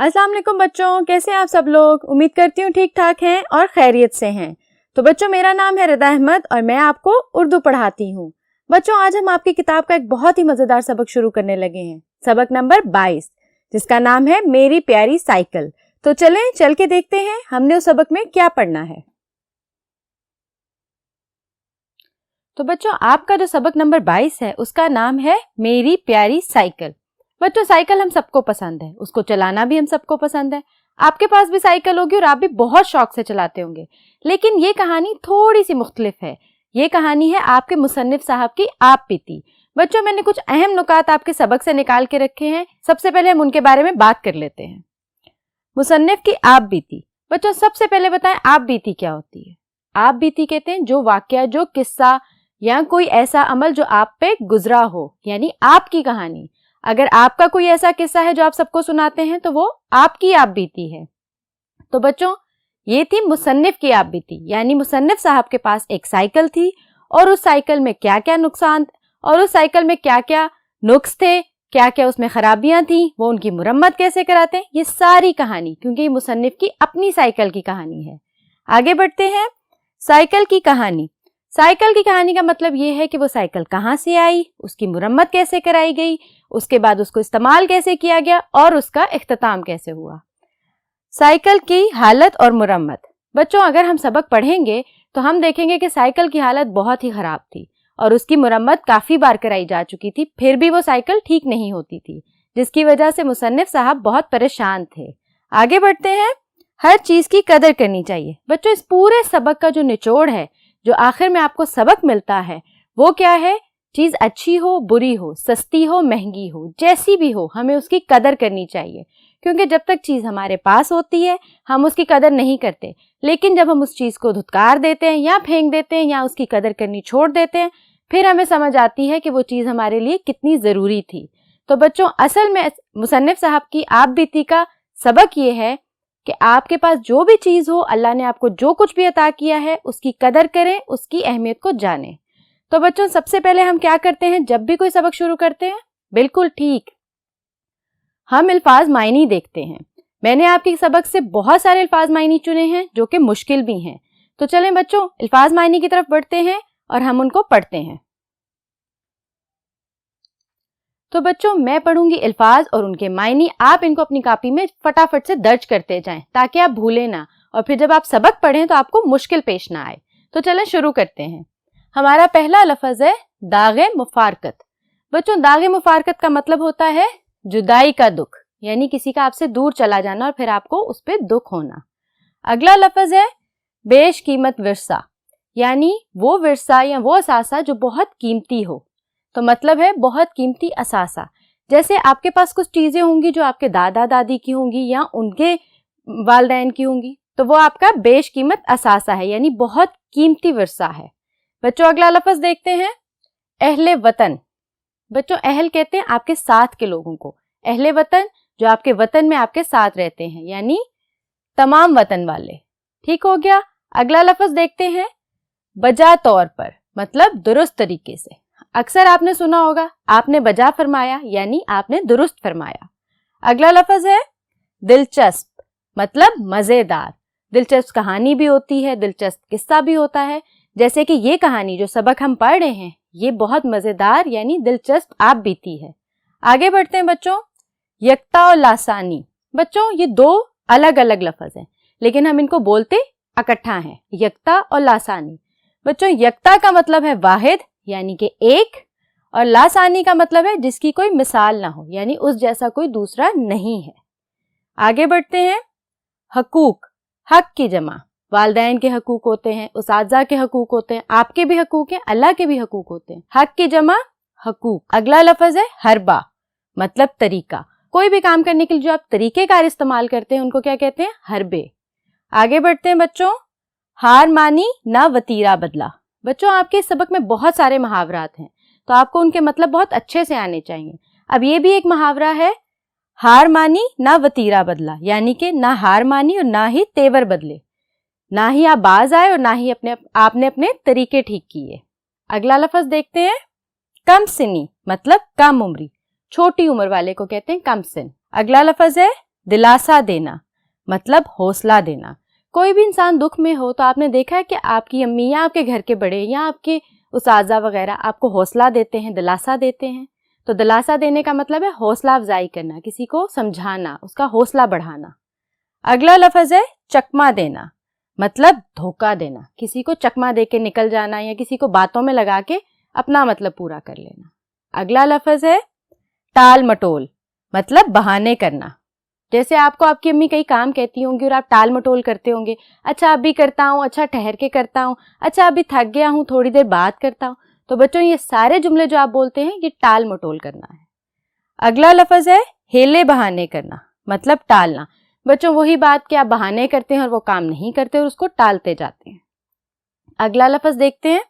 अस्सलाम वालेकुम बच्चों, कैसे हैं आप सब लोग। उम्मीद करती हूँ ठीक ठाक हैं और खैरियत से हैं। तो बच्चों, मेरा नाम है रिदा अहमद और मैं आपको उर्दू पढ़ाती हूँ। बच्चों, आज हम आपकी किताब का एक बहुत ही मज़ेदार सबक शुरू करने लगे हैं, सबक नंबर 22, जिसका नाम है मेरी प्यारी साइकिल। तो चलें चल के देखते हैं हमने उस सबक में क्या पढ़ना है। तो बच्चों, आपका जो सबक नंबर 22 है उसका नाम है मेरी प्यारी साइकिल। बच्चों, साइकिल हम सबको पसंद है, उसको चलाना भी हम सबको पसंद है। आपके पास भी साइकिल होगी और आप भी बहुत शौक से चलाते होंगे। लेकिन ये कहानी थोड़ी सी मुख्तलिफ है। ये कहानी है आपके मुसन्निफ साहब की आप बीती। बच्चों, मैंने कुछ अहम नुकात आपके सबक से निकाल के रखे हैं। सबसे पहले हम उनके बारे में बात कर लेते हैं। मुसन्निफ की आप बीती। बच्चों, सबसे पहले बताएं आप बीती क्या होती है। आप बीती कहते हैं जो वाकया, जो किस्सा या कोई ऐसा अमल जो आप पे गुजरा हो, यानी आपकी कहानी। अगर आपका कोई ऐसा किस्सा है जो आप सबको सुनाते हैं तो वो आपकी आप बीती है। तो बच्चों, ये थी मुसन्निफ की आप बीती, यानी मुसन्निफ साहब के पास एक साइकिल थी और उस साइकिल में क्या क्या नुकसान और उस साइकिल में क्या क्या नुक्स थे, क्या क्या उसमें खराबियां थी, वो उनकी मुरम्मत कैसे कराते हैं, ये सारी कहानी, क्योंकि ये मुसन्निफ की अपनी साइकिल की कहानी है। आगे बढ़ते हैं। साइकिल की कहानी। साइकिल की कहानी का मतलब ये है कि वो साइकिल कहाँ से आई, उसकी मुरम्मत कैसे कराई गई, उसके बाद उसको इस्तेमाल कैसे किया गया और उसका इख्तिताम कैसे हुआ। साइकिल की हालत और मुरम्मत। बच्चों, अगर हम सबक पढ़ेंगे तो हम देखेंगे कि साइकिल की हालत बहुत ही खराब थी और उसकी मुरम्मत काफ़ी बार कराई जा चुकी थी, फिर भी वो साइकिल ठीक नहीं होती थी, जिसकी वजह से मुसन्निफ साहब बहुत परेशान थे। आगे बढ़ते हैं। हर चीज़ की कदर करनी चाहिए। बच्चों, इस पूरे सबक का जो निचोड़ है, जो आखिर में आपको सबक मिलता है, वो क्या है? चीज़ अच्छी हो, बुरी हो, सस्ती हो, महंगी हो, जैसी भी हो, हमें उसकी कदर करनी चाहिए। क्योंकि जब तक चीज़ हमारे पास होती है हम उसकी कदर नहीं करते, लेकिन जब हम उस चीज़ को धुतकार देते हैं या फेंक देते हैं या उसकी कदर करनी छोड़ देते हैं, फिर हमें समझ आती है कि वो चीज़ हमारे लिए कितनी ज़रूरी थी। तो बच्चों, असल में मुसन्निफ साहब की आप बीती का सबक ये है कि आपके पास जो भी चीज़ हो, अल्लाह ने आपको जो कुछ भी अता किया है, उसकी कदर करें, उसकी अहमियत को जानें। तो बच्चों, सबसे पहले हम क्या करते हैं जब भी कोई सबक शुरू करते हैं? बिल्कुल ठीक, हम अल्फाज मायनी देखते हैं। मैंने आपके सबक से बहुत सारे अल्फाज मायनी चुने हैं जो कि मुश्किल भी हैं। तो चलें बच्चों, अल्फाज मायनी की तरफ बढ़ते हैं और हम उनको पढ़ते हैं। तो बच्चों, मैं पढ़ूंगी अल्फाज और उनके मायनी, आप इनको अपनी कॉपी में फटाफट से दर्ज करते जाएं ताकि आप भूलें ना और फिर जब आप सबक पढ़ें तो आपको मुश्किल पेश ना आए। तो चलें शुरू करते हैं। हमारा पहला लफ्ज़ है दागे मुफारकत। बच्चों, दागे मुफारकत का मतलब होता है जुदाई का दुख, यानी किसी का आपसे दूर चला जाना और फिर आपको उस पर दुख होना। अगला लफ्ज़ है बेश कीमत विरसा, यानी वो विरसा या वो असासा जो बहुत कीमती हो। तो मतलब है बहुत कीमती असासा। जैसे आपके पास कुछ चीज़ें होंगी जो आपके दादा दादी की होंगी या उनके वालिदैन की होंगी, तो वो आपका बेश कीमत असासा है, यानी बहुत कीमती विरसा है। बच्चों, अगला लफ्ज़ देखते हैं अहले वतन। बच्चों, अहल कहते हैं आपके साथ के लोगों को, अहले वतन जो आपके वतन में आपके साथ रहते हैं, यानी तमाम वतन वाले। ठीक हो गया। अगला लफ्ज़ देखते हैं बजा तौर पर, मतलब दुरुस्त तरीके से। अक्सर आपने सुना होगा आपने बजा फरमाया, यानी आपने दुरुस्त फरमाया। अगला लफ्ज़ है दिलचस्प, मतलब मज़ेदार। दिलचस्प कहानी भी होती है, दिलचस्प किस्सा भी होता है। जैसे कि ये कहानी जो सबक हम पढ़ रहे हैं, ये बहुत मज़ेदार यानी दिलचस्प आप बीती है। आगे बढ़ते हैं बच्चों। यकता और लासानी। बच्चों, ये दो अलग अलग लफ्ज़ हैं लेकिन हम इनको बोलते इकट्ठा हैं, यकता और लासानी। बच्चों, यकता का मतलब है वाहिद, यानी कि एक, और लासानी का मतलब है जिसकी कोई मिसाल ना हो, यानी उस जैसा कोई दूसरा नहीं है। आगे बढ़ते हैं। हकूक, हक की जमा। वालिदैन के हकूक होते हैं, उसातिज़ा के हकूक होते हैं, आपके भी हकूक हैं, अल्लाह के भी हकूक होते हैं। हक की जमा हकूक। अगला लफ्ज़ है हरबा, मतलब तरीका। कोई भी काम करने के लिए जो आप तरीक़ेकार इस्तेमाल करते हैं उनको क्या कहते हैं? हरबे। आगे बढ़ते हैं बच्चों। हार मानी ना वतीरा बदला। बच्चों, आपके सबक में बहुत सारे मुहावरात हैं तो आपको उनके मतलब बहुत अच्छे से आने चाहिए। अब ये भी एक मुहावरा है, हार मानी ना वतीरा बदला, यानी कि ना हार मानी और ना ही तेवर बदले, ना ही आप बाज आए और ना ही आपने अपने तरीके ठीक किए। अगला लफ्ज़ देखते हैं कम सिनी, मतलब कम उम्री, छोटी उम्र वाले को कहते हैं कम सिन। अगला लफ्ज़ है दिलासा देना मतलब हौसला देना। कोई भी इंसान दुख में हो तो आपने देखा है कि आपकी अम्मी या आपके घर के बड़े या आपके उस्ताज़ा वगैरह आपको हौसला देते हैं, दिलासा देते हैं। तो दिलासा देने का मतलब है हौसला अफजाई करना, किसी को समझाना, उसका हौसला बढ़ाना। अगला लफ्ज़ है चकमा देना मतलब धोखा देना, किसी को चकमा दे के निकल जाना या किसी को बातों में लगा के अपना मतलब पूरा कर लेना। अगला लफ्ज़ है टाल मटोल मतलब बहाने करना। जैसे आपको आपकी अम्मी कई काम कहती होंगी और आप टाल मटोल करते होंगे, अच्छा अभी करता हूँ, अच्छा ठहर के करता हूँ, अच्छा अभी थक गया हूँ, थोड़ी देर बाद करता हूँ। तो बच्चों ये सारे जुमले जो आप बोलते हैं ये टाल मटोल करना है। अगला लफ्ज़ है हेले बहाने करना मतलब टालना। बच्चों वही बात कि आप बहाने करते हैं और वो काम नहीं करते और उसको टालते जाते हैं। अगला लफ्ज़ देखते हैं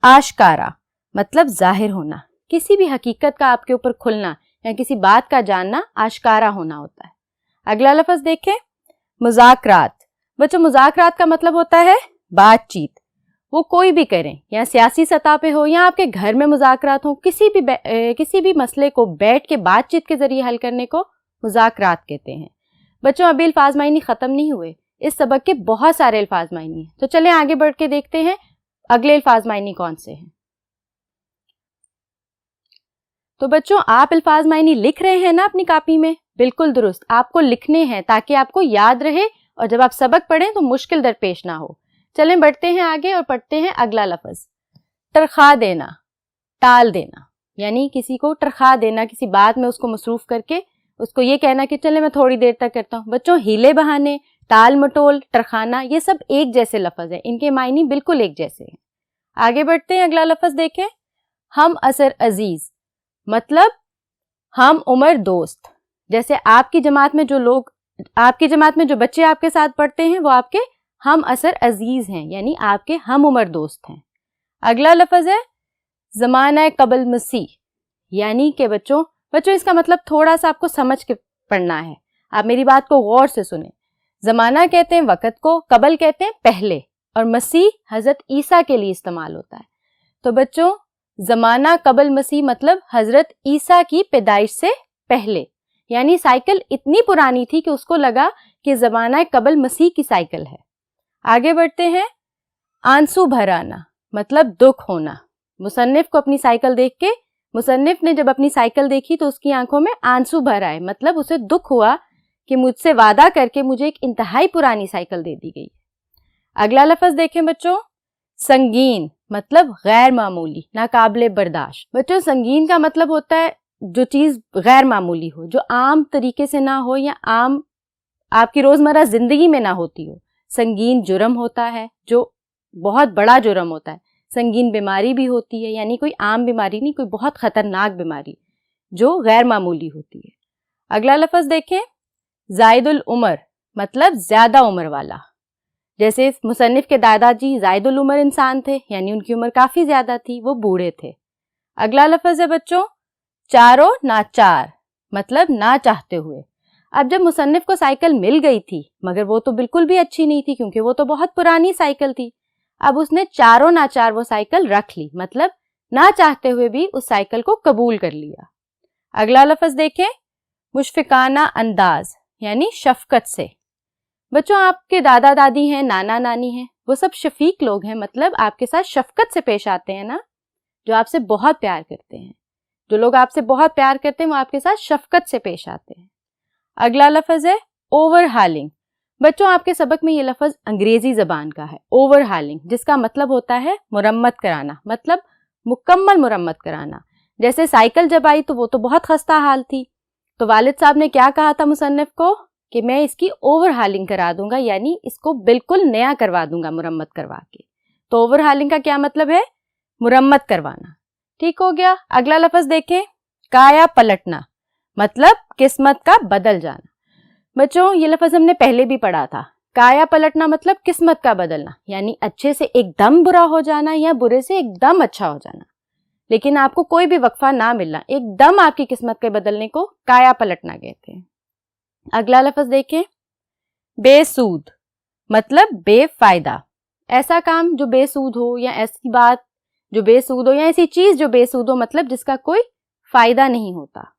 आशकारा मतलब जाहिर होना, किसी भी हकीकत का आपके ऊपर खुलना या किसी बात का जानना आशकारा होना होता है। अगला लफ्ज़ देखें मुज़ाकरात। बच्चों मुज़ाकरात का मतलब होता है बातचीत, वो कोई भी करें या सियासी सतह पे हो या आपके घर में मुज़ाकरात हो, किसी भी मसले को बैठ के बातचीत के जरिए हल करने को मुज़ाकरात कहते हैं। बच्चों अभी अल्फाज मायनी ख़त्म नहीं हुए, इस सबक के बहुत सारे अल्फाज मायनी हैं। तो चलें आगे बढ़ के देखते हैं अगले अल्फाज मायनी कौन से हैं। तो बच्चों आप अल्फाज मायनी लिख रहे हैं ना अपनी कॉपी में? बिल्कुल दुरुस्त, आपको लिखने हैं ताकि आपको याद रहे और जब आप सबक पढ़ें तो मुश्किल दरपेश ना हो। चलें बढ़ते हैं आगे और पढ़ते हैं अगला लफ्ज़ तरखा देना, टाल देना, यानी किसी को तरखा देना, किसी बात में उसको मसरूफ़ करके उसको ये कहना कि चले मैं थोड़ी देर तक करता हूँ। बच्चों हीले बहाने, टाल मटोल, तरखाना ये सब एक जैसे लफ्ज़ हैं, इनके मायने बिल्कुल एक जैसे हैं। आगे बढ़ते हैं अगला लफ्ज़ देखें हम असर अजीज़ मतलब हम उम्र दोस्त। जैसे आपकी जमात में जो बच्चे आपके साथ पढ़ते हैं वो आपके हम असर अजीज़ हैं, यानी आपके हम उम्र दोस्त हैं। अगला लफ्ज़ है ज़माना कबल मसीह, यानी कि बच्चों इसका मतलब थोड़ा सा आपको समझ के पढ़ना है, आप मेरी बात को गौर से सुने। ज़माना कहते हैं वक़्त को, कबल कहते हैं पहले, और मसीह हज़रत ईसा के लिए इस्तेमाल होता है। तो बच्चों ज़माना कबल मसीह मतलब हज़रत ईसा की पैदाइश से पहले, यानी साइकिल इतनी पुरानी थी कि उसको लगा कि ज़माना कबल मसीह की साइकिल है। आगे बढ़ते हैं आंसू भराना मतलब दुख होना। मुसन्निफ को अपनी साइकिल देख के, मुसन्निफ ने जब अपनी साइकिल देखी तो उसकी आंखों में आंसू भर आए, मतलब उसे दुख हुआ कि मुझसे वादा करके मुझे एक इंतहाई पुरानी साइकिल दे दी गई। अगला लफ्ज़ देखें बच्चों संगीन मतलब गैर मामूली, नाकाबिले बर्दाश्त। बच्चों संगीन का मतलब होता है जो चीज़ गैर मामूली हो, जो आम तरीके से ना हो या आम आपकी रोज़मर्रा ज़िंदगी में ना होती हो। संगीन जुर्म होता है जो बहुत बड़ा जुर्म होता है। संगीन बीमारी भी होती है, यानी कोई आम बीमारी नहीं, कोई बहुत ख़तरनाक बीमारी जो गैर मामूली होती है। अगला लफ्ज़ देखें ज़ायदुल उमर मतलब ज़्यादा उम्र वाला। जैसे मुसन्निफ के दादाजी ज़ायदुल उमर इंसान थे, यानी उनकी उम्र काफ़ी ज़्यादा थी, वो बूढ़े थे। अगला लफ्ज़ है बच्चों चारो नाचार मतलब ना चाहते हुए। अब जब मुसन्निफ को साइकिल मिल गई थी, मगर वो तो बिल्कुल भी अच्छी नहीं थी क्योंकि वो तो बहुत पुरानी साइकिल थी, अब उसने चारों नाचार वो साइकिल रख ली, मतलब ना चाहते हुए भी उस साइकिल को कबूल कर लिया। अगला लफ्ज़ देखें मुशफ़िकाना अंदाज यानी शफ़क़त से। बच्चों आपके दादा दादी हैं, नाना नानी हैं, वो सब शफीक लोग हैं, मतलब आपके साथ शफ़क़त से पेश आते हैं ना, जो आपसे बहुत प्यार करते हैं। जो लोग आपसे बहुत प्यार करते हैं वो आपके साथ शफ़क़त से पेश आते हैं। अगला लफ्ज़ है ओवरहालिंग। बच्चों आपके सबक में ये लफ्ज़ अंग्रेज़ी ज़बान का है, ओवरहालिंग, जिसका मतलब होता है मुरम्मत कराना, मतलब मुकम्मल मुरम्मत कराना। जैसे साइकिल जब आई तो वो तो बहुत खस्ता हाल थी, तो वालिद साहब ने क्या कहा था मुसन्निफ को कि मैं इसकी ओवरहालिंग करा दूंगा, यानी इसको बिल्कुल नया करवा दूंगा मुरम्मत करवा के। तो ओवरहालिंग का क्या मतलब है? मुरम्मत करवाना। ठीक हो गया। अगला लफ्ज़ देखें काया पलटना मतलब किस्मत का बदल जाना। बच्चों ये लफ्ज़ हमने पहले भी पढ़ा था। काया पलटना मतलब किस्मत का बदलना, यानी अच्छे से एकदम बुरा हो जाना या बुरे से एकदम अच्छा हो जाना, लेकिन आपको कोई भी वक्फा ना मिलना, एकदम आपकी किस्मत के बदलने को काया पलटना कहते हैं। अगला लफ्ज़ देखें बेसूद मतलब बेफायदा। ऐसा काम जो बेसूद हो या ऐसी बात जो बेसूद हो या ऐसी चीज़ जो बेसूद हो, मतलब जिसका कोई फ़ायदा नहीं होता।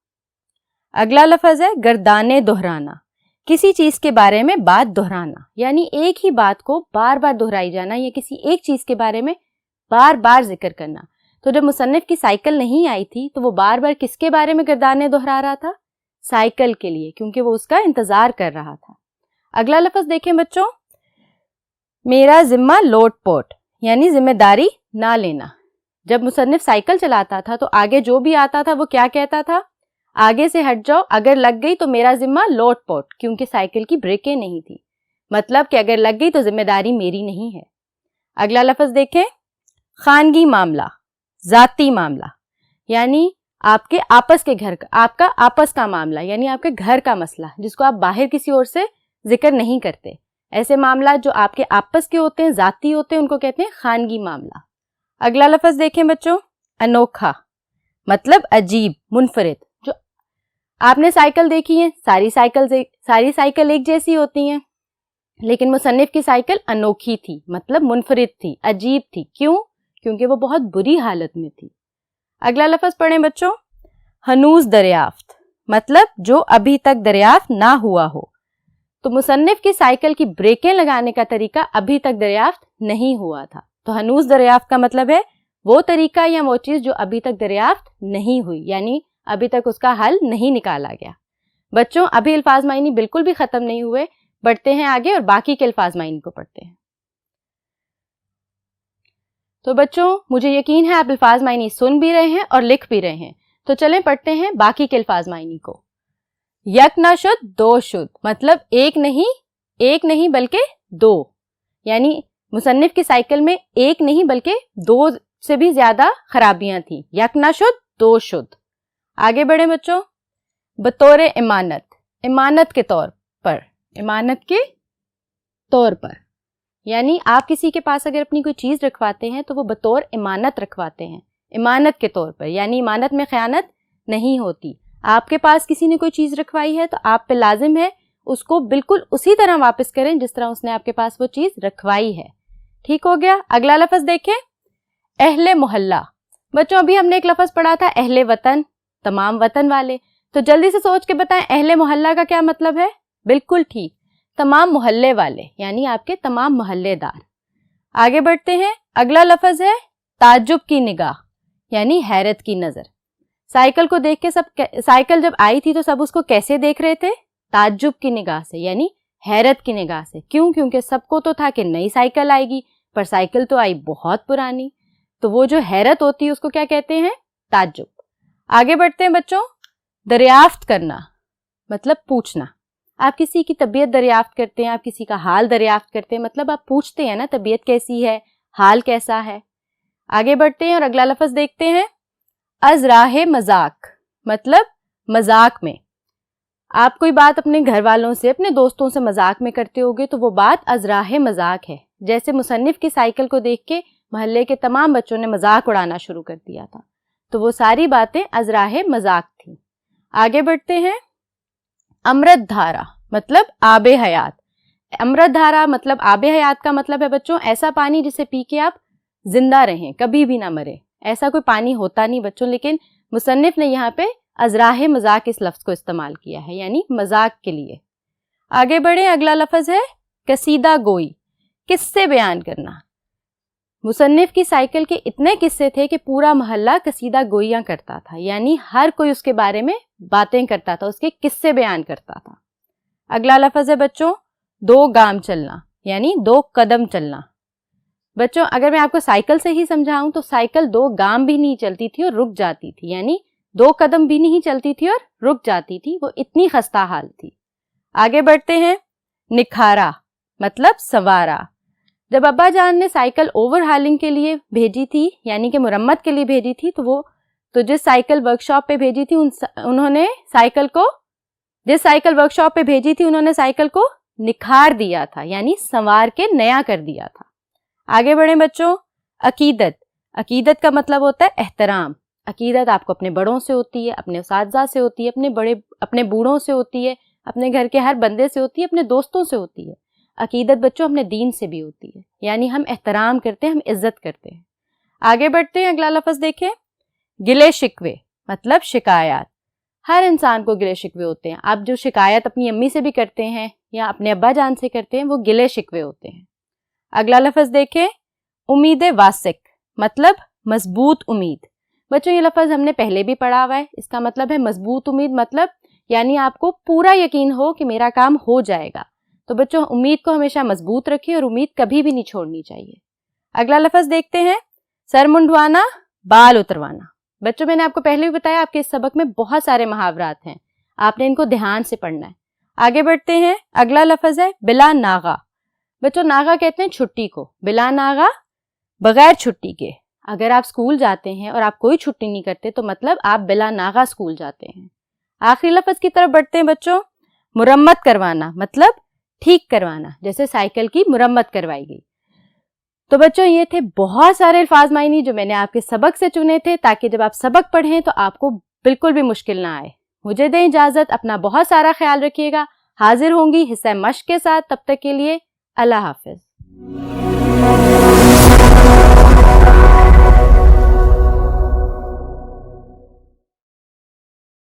अगला लफ्ज़ है गर्दाने दोहराना, کسی چیز کے بارے میں بات دہرانا، یعنی ایک ہی بات کو بار بار دہرائی جانا یا کسی ایک چیز کے بارے میں بار بار ذکر کرنا۔ تو جب مصنف کی سائیکل نہیں آئی تھی تو وہ بار بار کس کے بارے میں کرداریں دہرا رہا تھا؟ سائیکل کے لیے، کیونکہ وہ اس کا انتظار کر رہا تھا۔ اگلا لفظ دیکھیں بچوں، میرا ذمہ لوٹ پوٹ، یعنی ذمہ داری نہ لینا۔ جب مصنف سائیکل چلاتا تھا تو آگے جو بھی آتا تھا وہ کیا کہتا تھا؟ آگے سے ہٹ جاؤ، اگر لگ گئی تو میرا ذمہ لوٹ پوٹ، کیونکہ سائیکل کی بریکیں نہیں تھی، مطلب کہ اگر لگ گئی تو ذمہ داری میری نہیں ہے۔ اگلا لفظ دیکھیں، خانگی معاملہ، ذاتی معاملہ، یعنی آپ کے آپس کے گھر کا، آپ کا آپس کا معاملہ، یعنی آپ کے گھر کا مسئلہ جس کو آپ باہر کسی اور سے ذکر نہیں کرتے۔ ایسے معاملات جو آپ کے آپس کے ہوتے ہیں، ذاتی ہوتے ہیں، ان کو کہتے ہیں خانگی معاملہ۔ اگلا لفظ دیکھیں بچوں، انوکھا، مطلب عجیب، منفرد۔ جو آپ نے سائیکل دیکھی ہے، ساری سائیکل ایک جیسی ہوتی ہیں، لیکن مصنف کی سائیکل انوکھی تھی، مطلب منفرد تھی، عجیب تھی۔ کیوں؟ کیونکہ وہ بہت بری حالت میں تھی۔ اگلا لفظ پڑھیں بچوں، ہنوز دریافت، مطلب جو ابھی تک دریافت نہ ہوا ہو۔ تو مصنف کی سائیکل کی بریکیں لگانے کا طریقہ ابھی تک دریافت نہیں ہوا تھا۔ تو ہنوز دریافت کا مطلب ہے وہ طریقہ یا وہ چیز جو ابھی تک دریافت نہیں ہوئی، یعنی ابھی تک اس کا حل نہیں نکالا گیا۔ بچوں ابھی الفاظ معنی بالکل بھی ختم نہیں ہوئے، بڑھتے ہیں آگے اور باقی کے الفاظ معنی کو پڑھتے ہیں۔ تو بچوں مجھے یقین ہے آپ الفاظ معنی سن بھی رہے ہیں اور لکھ بھی رہے ہیں، تو چلیں پڑھتے ہیں باقی کے الفاظ معنی کو۔ یک نہ شد دو شد، مطلب ایک نہیں بلکہ دو، یعنی مصنف کی سائیکل میں ایک نہیں بلکہ دو سے بھی زیادہ خرابیاں تھیں۔ یک نہ شد دو شد۔ آگے بڑھیں بچوں، بطور امانت، امانت کے طور پر، امانت کے طور پر، یعنی آپ کسی کے پاس اگر اپنی کوئی چیز رکھواتے ہیں تو وہ بطور امانت رکھواتے ہیں، امانت کے طور پر، یعنی امانت میں خیانت نہیں ہوتی۔ آپ کے پاس کسی نے کوئی چیز رکھوائی ہے تو آپ پہ لازم ہے اس کو بالکل اسی طرح واپس کریں جس طرح اس نے آپ کے پاس وہ چیز رکھوائی ہے۔ ٹھیک ہو گیا؟ اگلا لفظ دیکھیں، اہل محلہ۔ بچوں ابھی ہم نے ایک لفظ پڑھا تھا اہل وطن، تمام وطن والے، تو جلدی سے سوچ کے بتائیں اہل محلہ کا کیا مطلب ہے؟ بالکل ٹھیک، تمام محلے والے، یعنی آپ کے تمام محلے دار۔ آگے بڑھتے ہیں، اگلا لفظ ہے تعجب کی نگاہ، یعنی حیرت کی نظر۔ سائیکل کو دیکھ کے سائیکل جب آئی تھی تو سب اس کو کیسے دیکھ رہے تھے؟ تعجب کی نگاہ سے، یعنی حیرت کی نگاہ سے۔ کیوں؟ کیونکہ سب کو تو تھا کہ نئی سائیکل آئے گی، پر سائیکل تو آئی بہت پرانی، تو وہ جو حیرت ہوتی ہے اس کو کیا کہتے ہیں؟ تعجب۔ آگے بڑھتے ہیں بچوں، دریافت کرنا، مطلب پوچھنا۔ آپ کسی کی طبیعت دریافت کرتے ہیں، آپ کسی کا حال دریافت کرتے ہیں، مطلب آپ پوچھتے ہیں نا طبیعت کیسی ہے، حال کیسا ہے۔ آگے بڑھتے ہیں اور اگلا لفظ دیکھتے ہیں، از راہ مذاق، مطلب مذاق میں۔ آپ کوئی بات اپنے گھر والوں سے، اپنے دوستوں سے مذاق میں کرتے ہوگے تو وہ بات از راہ مذاق ہے۔ جیسے مصنف کی سائیکل کو دیکھ کے محلے کے تمام بچوں نے مذاق اڑانا شروع کر دیا تھا، تو وہ ساری باتیں از راہ مذاق تھیں۔ آگے بڑھتے ہیں، امرت دھارا، مطلب آب حیات۔ امرت دھارا مطلب آب حیات کا مطلب ہے بچوں ایسا پانی جسے پی کے آپ زندہ رہیں، کبھی بھی نہ مرے۔ ایسا کوئی پانی ہوتا نہیں بچوں، لیکن مصنف نے یہاں پہ از راہ مذاق اس لفظ کو استعمال کیا ہے، یعنی مذاق کے لیے۔ آگے بڑھیں، اگلا لفظ ہے قصیدہ گوئی، قصے بیان کرنا۔ مصنف کی سائیکل کے اتنے قصے تھے کہ پورا محلہ قصیدہ گوئیاں کرتا تھا، یعنی ہر کوئی اس کے بارے میں باتیں کرتا تھا، اس کے قصے بیان کرتا تھا۔ اگلا لفظ ہے بچوں دو گام چلنا، یعنی دو قدم چلنا۔ بچوں اگر میں آپ کو سائیکل سے ہی سمجھاؤں تو سائیکل دو گام بھی نہیں چلتی تھی اور رک جاتی تھی، یعنی دو قدم بھی نہیں چلتی تھی اور رک جاتی تھی، وہ اتنی خستہ حال تھی۔ آگے بڑھتے ہیں، نکھارا مطلب سنوارا۔ جب ابا جان نے سائیکل اوور ہالنگ کے لیے بھیجی تھی، یعنی کہ مرمت کے لیے بھیجی تھی، تو جس سائیکل ورک شاپ پہ بھیجی تھی انہوں نے سائیکل کو نکھار دیا تھا، یعنی سنوار کے نیا کر دیا تھا۔ آگے بڑھیں بچوں، عقیدت۔ عقیدت کا مطلب ہوتا ہے احترام۔ عقیدت آپ کو اپنے بڑوں سے ہوتی ہے، اپنے اساتذہ سے ہوتی ہے، اپنے بوڑھوں سے ہوتی ہے، اپنے گھر کے ہر بندے سے ہوتی ہے، اپنے دوستوں سے ہوتی ہے۔ عقیدت بچوں اپنے دین سے بھی ہوتی ہے، یعنی ہم احترام کرتے ہیں، ہم عزت کرتے ہیں۔ آگے بڑھتے ہیں، اگلا لفظ دیکھیں، گلے شکوے مطلب شکایات۔ ہر انسان کو گلے شکوے ہوتے ہیں. آپ جو شکایت اپنی امی سے بھی کرتے ہیں یا اپنے ابا جان سے کرتے ہیں وہ گلے شکوے ہوتے ہیں. اگلا لفظ دیکھیں, امید واسق مطلب مضبوط امید. بچوں یہ لفظ ہم نے پہلے بھی پڑھا ہوا ہے. اس کا مطلب ہے مضبوط امید, مطلب یعنی آپ کو پورا یقین ہو کہ میرا کام ہو جائے گا. تو بچوں امید کو ہمیشہ مضبوط رکھیں اور امید کبھی بھی نہیں چھوڑنی چاہیے. اگلا لفظ دیکھتے ہیں, سر منڈوانا بال اتروانا. بچوں میں نے آپ کو پہلے بھی بتایا آپ کے اس سبق میں بہت سارے محاورات ہیں, آپ نے ان کو دھیان سے پڑھنا ہے. آگے بڑھتے ہیں. اگلا لفظ ہے بلا ناغہ. بچوں ناغہ کہتے ہیں چھٹی کو, بلا ناغہ بغیر چھٹی کے. اگر آپ اسکول جاتے ہیں اور آپ کوئی چھٹی نہیں کرتے تو مطلب آپ بلا ناغہ اسکول جاتے ہیں. آخری لفظ کی طرف بڑھتے ہیں بچوں, مرمت کروانا مطلب ٹھیک کروانا, جیسے سائیکل کی مرمت کروائی گئی. تو بچوں یہ تھے بہت سارے الفاظ معنی جو میں نے آپ کے سبق سے چنے تھے تاکہ جب آپ سبق پڑھیں تو آپ کو بالکل بھی مشکل نہ آئے. مجھے دیں اجازت, اپنا بہت سارا خیال رکھیے گا. حاضر ہوں گی حصہ مشق کے ساتھ, تب تک کے لیے اللہ حافظ.